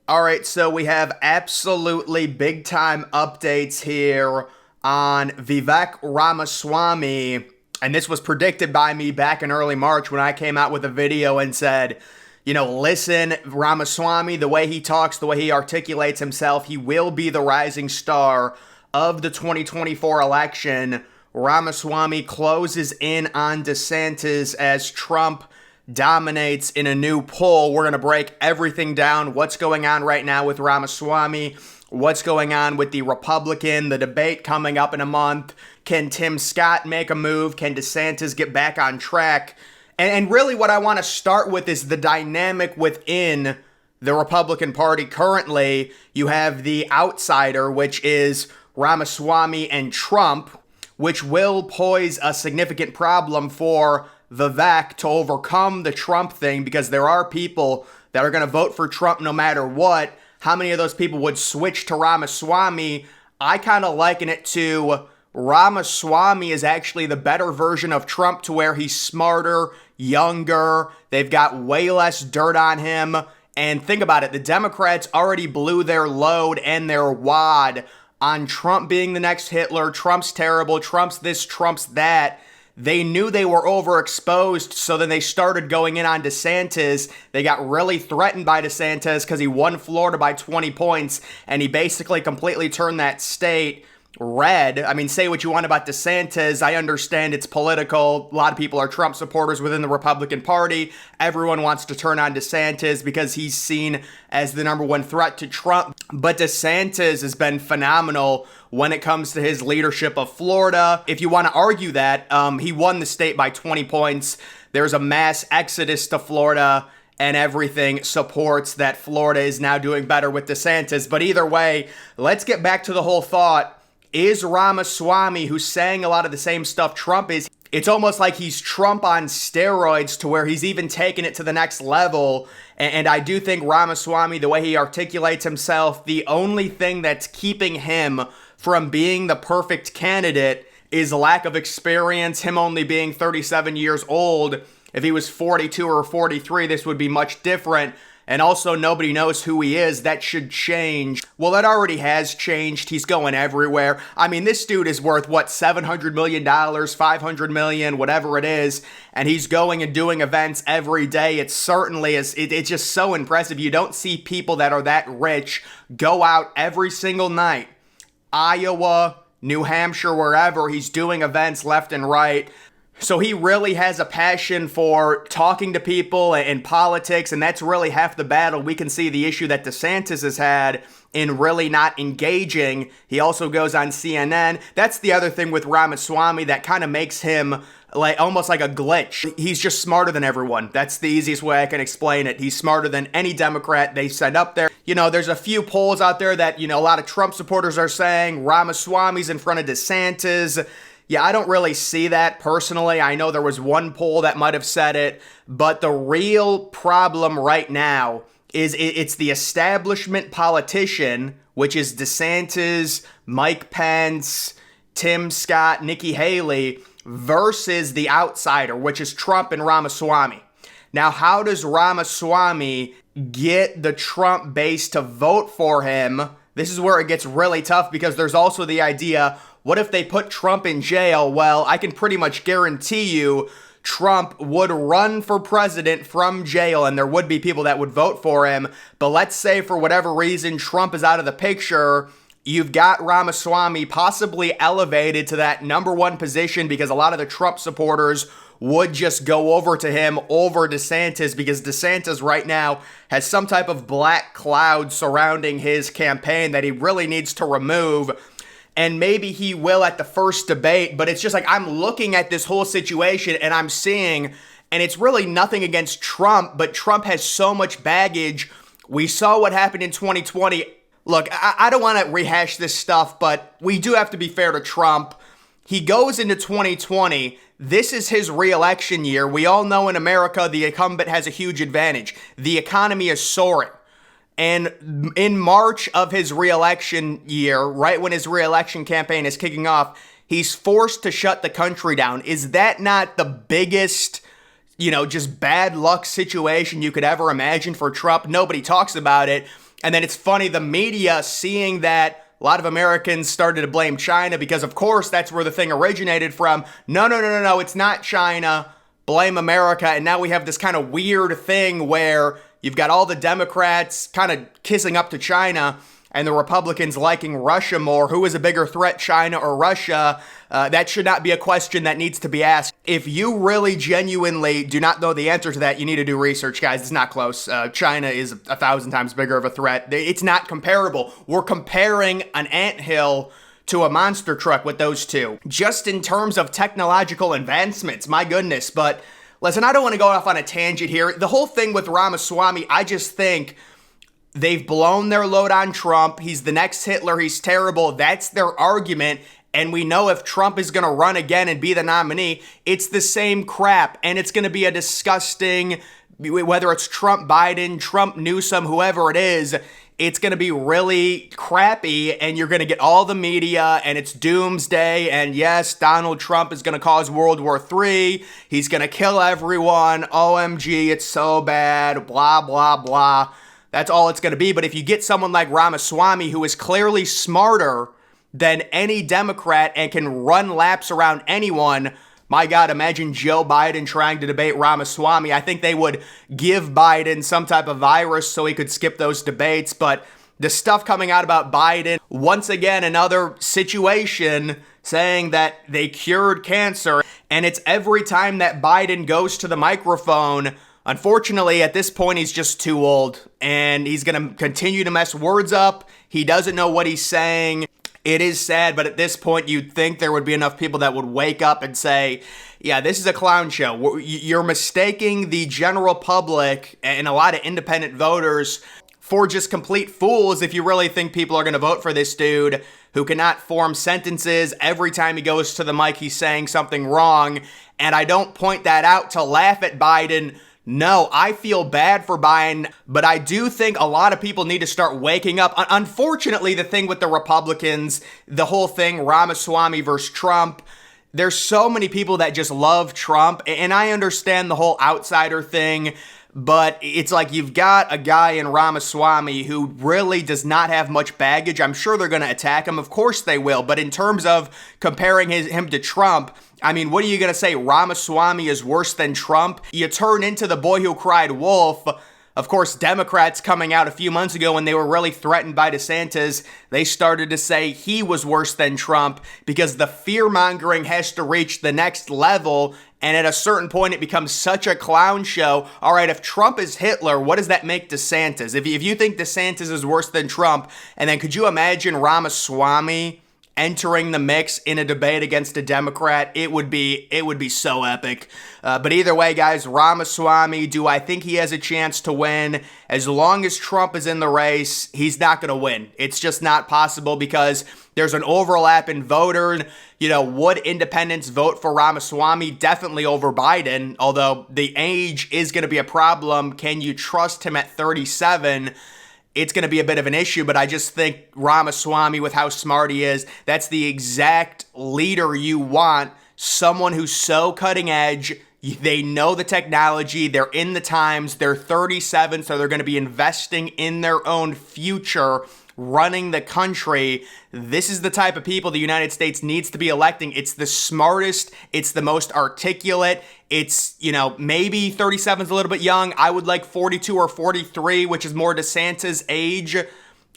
All right, so we have absolutely big time updates here on Vivek Ramaswamy. And this was predicted by me back in early March when I came out with a video and said, listen, Ramaswamy, the way he talks, the way he articulates himself, he will be the rising star of the 2024 election. Ramaswamy closes in on DeSantis as Trump dominates in a new poll. We're going to break everything down. What's going on right now with Ramaswamy? What's going on with the Republican? The debate coming up in a month. Can Tim Scott make a move? Can DeSantis get back on track? And really what I want to start with is the dynamic within the Republican Party currently. You have the outsider, which is Ramaswamy and Trump, which will pose a significant problem for Vivek to overcome the Trump thing, because there are people that are going to vote for Trump no matter what. How many of those people would switch to Ramaswamy? I kind of liken it to Ramaswamy is actually the better version of Trump, to where he's smarter, younger, they've got way less dirt on him. And think about it, the Democrats already blew their load and their wad on Trump being the next Hitler. Trump's terrible, Trump's this, Trump's that. They knew they were overexposed, so then they started going in on DeSantis. They got really threatened by DeSantis because he won Florida by 20 points, and he basically completely turned that state red. I mean, say what you want about DeSantis. I understand it's political. A lot of people are Trump supporters within the Republican Party. Everyone wants to turn on DeSantis because he's seen as the number one threat to Trump. But DeSantis has been phenomenal when it comes to his leadership of Florida. If you want to argue that, he won the state by 20 points. There's a mass exodus to Florida, and everything supports that Florida is now doing better with DeSantis. But either way, let's get back to the whole thought. Is Ramaswamy, who's saying a lot of the same stuff Trump is, it's almost like he's Trump on steroids, to where he's even taken it to the next level. And I do think Ramaswamy, the way he articulates himself, the only thing that's keeping him from being the perfect candidate is lack of experience, him only being 37 years old. If he was 42 or 43, this would be much different. And also, nobody knows who he is. That should change. Well, that already has changed. He's going everywhere. I mean, this dude is worth, what, $700 million, $500 million, whatever it is. And he's going and doing events every day. It certainly is. It's just so impressive. You don't see people that are that rich go out every single night. Iowa, New Hampshire, wherever. He's doing events left and right. So he really has a passion for talking to people and politics, and that's really half the battle. We can see the issue that DeSantis has had in really not engaging. He also goes on CNN. That's the other thing with Ramaswamy that kind of makes him like almost like a glitch. He's just smarter than everyone. That's the easiest way I can explain it. He's smarter than any Democrat they send up there. There's a few polls out there that, a lot of Trump supporters are saying Ramaswamy's in front of DeSantis. Yeah, I don't really see that personally. I know there was one poll that might have said it, but the real problem right now is it's the establishment politician, which is DeSantis, Mike Pence, Tim Scott, Nikki Haley, versus the outsider, which is Trump and Ramaswamy. Now, how does Ramaswamy get the Trump base to vote for him? This is where it gets really tough, because there's also the idea, what if they put Trump in jail? Well, I can pretty much guarantee you Trump would run for president from jail, and there would be people that would vote for him. But let's say for whatever reason Trump is out of the picture. You've got Ramaswamy possibly elevated to that number one position, because a lot of the Trump supporters would just go over to him over DeSantis, because DeSantis right now has some type of black cloud surrounding his campaign that he really needs to remove. And maybe he will at the first debate, but it's just like I'm looking at this whole situation and I'm seeing, and it's really nothing against Trump, but Trump has so much baggage. We saw what happened in 2020. Look, I don't want to rehash this stuff, but we do have to be fair to Trump. He goes into 2020. This is his re-election year. We all know in America, the incumbent has a huge advantage. The economy is soaring. And in March of his re-election year, right when his re-election campaign is kicking off, he's forced to shut the country down. Is that not the biggest, just bad luck situation you could ever imagine for Trump? Nobody talks about it. And then it's funny, the media seeing that a lot of Americans started to blame China because, of course, that's where the thing originated from. No, it's not China. Blame America. And now we have this kind of weird thing where you've got all the Democrats kind of kissing up to China and the Republicans liking Russia more. Who is a bigger threat, China or Russia? That should not be a question that needs to be asked. If you really genuinely do not know the answer to that, you need to do research, guys. It's not close. China is 1,000 times bigger of a threat. It's not comparable. We're comparing an anthill to a monster truck with those two. Just in terms of technological advancements, my goodness. But listen, I don't want to go off on a tangent here. The whole thing with Ramaswamy, I just think they've blown their load on Trump. He's the next Hitler. He's terrible. That's their argument. And we know if Trump is going to run again and be the nominee, it's the same crap. And it's going to be a disgusting, whether it's Trump, Biden, Trump, Newsom, whoever it is, it's going to be really crappy. And you're going to get all the media and it's doomsday. And yes, Donald Trump is going to cause World War III. He's going to kill everyone. OMG, it's so bad. Blah, blah, blah. That's all it's going to be. But if you get someone like Ramaswamy, who is clearly smarter than any Democrat and can run laps around anyone, my God, imagine Joe Biden trying to debate Ramaswamy. I think they would give Biden some type of virus so he could skip those debates. But the stuff coming out about Biden, once again, another situation saying that they cured cancer. And it's every time that Biden goes to the microphone. Unfortunately, at this point, he's just too old, and he's going to continue to mess words up. He doesn't know what he's saying. It is sad, but at this point, you'd think there would be enough people that would wake up and say, yeah, this is a clown show. You're mistaking the general public and a lot of independent voters for just complete fools if you really think people are going to vote for this dude who cannot form sentences. Every time he goes to the mic, he's saying something wrong. And I don't point that out to laugh at Biden. No, I feel bad for Biden, but I do think a lot of people need to start waking up. Unfortunately, the thing with the Republicans, the whole thing, Ramaswamy versus Trump, there's so many people that just love Trump, and I understand the whole outsider thing, but it's like you've got a guy in Ramaswamy who really does not have much baggage. I'm sure they're going to attack him. Of course they will, but in terms of comparing him to Trump, I mean, what are you going to say? Ramaswamy is worse than Trump? You turn into the boy who cried wolf. Of course, Democrats coming out a few months ago when they were really threatened by DeSantis, they started to say he was worse than Trump because the fear-mongering has to reach the next level, and at a certain point it becomes such a clown show. All right, if Trump is Hitler, what does that make DeSantis? If you think DeSantis is worse than Trump, and then could you imagine Ramaswamy entering the mix in a debate against a Democrat? It would be so epic. But either way, guys, Ramaswamy, do I think he has a chance to win? As long as Trump is in the race, he's not going to win. It's just not possible because there's an overlap in voters. You know, would independents vote for Ramaswamy? Definitely over Biden, although the age is going to be a problem. Can you trust him at 37? It's going to be a bit of an issue, but I just think Ramaswamy, with how smart he is, that's the exact leader you want. Someone who's so cutting edge. They know the technology. They're in the times. They're 37, so they're going to be investing in their own future, running the country. This is the type of people the United States needs to be electing. It's the smartest. It's the most articulate. It's, maybe 37 is a little bit young. I would like 42 or 43, which is more DeSantis' age,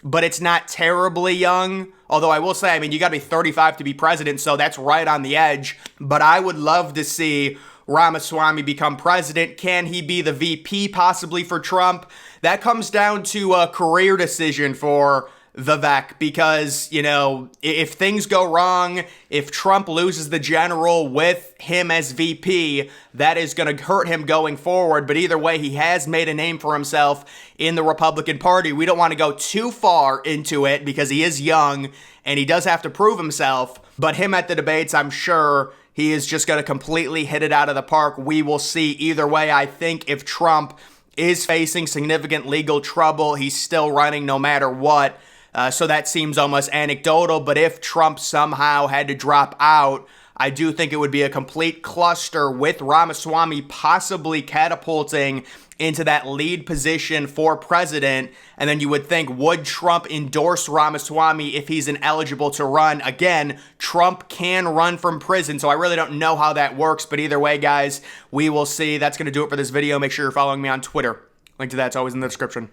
but it's not terribly young. Although I will say, you got to be 35 to be president, so that's right on the edge. But I would love to see Ramaswamy become president. Can he be the VP possibly for Trump? That comes down to a career decision for Vivek because, if things go wrong, if Trump loses the general with him as VP, that is going to hurt him going forward. But either way, he has made a name for himself in the Republican Party. We don't want to go too far into it because he is young and he does have to prove himself. But him at the debates, I'm sure he is just going to completely hit it out of the park. We will see. Either way, I think if Trump is facing significant legal trouble, he's still running no matter what. So that seems almost anecdotal. But if Trump somehow had to drop out, I do think it would be a complete cluster with Ramaswamy possibly catapulting into that lead position for president. And then you would think, would Trump endorse Ramaswamy if he's ineligible to run? Again, Trump can run from prison, so I really don't know how that works. But either way, guys, we will see. That's going to do it for this video. Make sure you're following me on Twitter. Link to that's always in the description.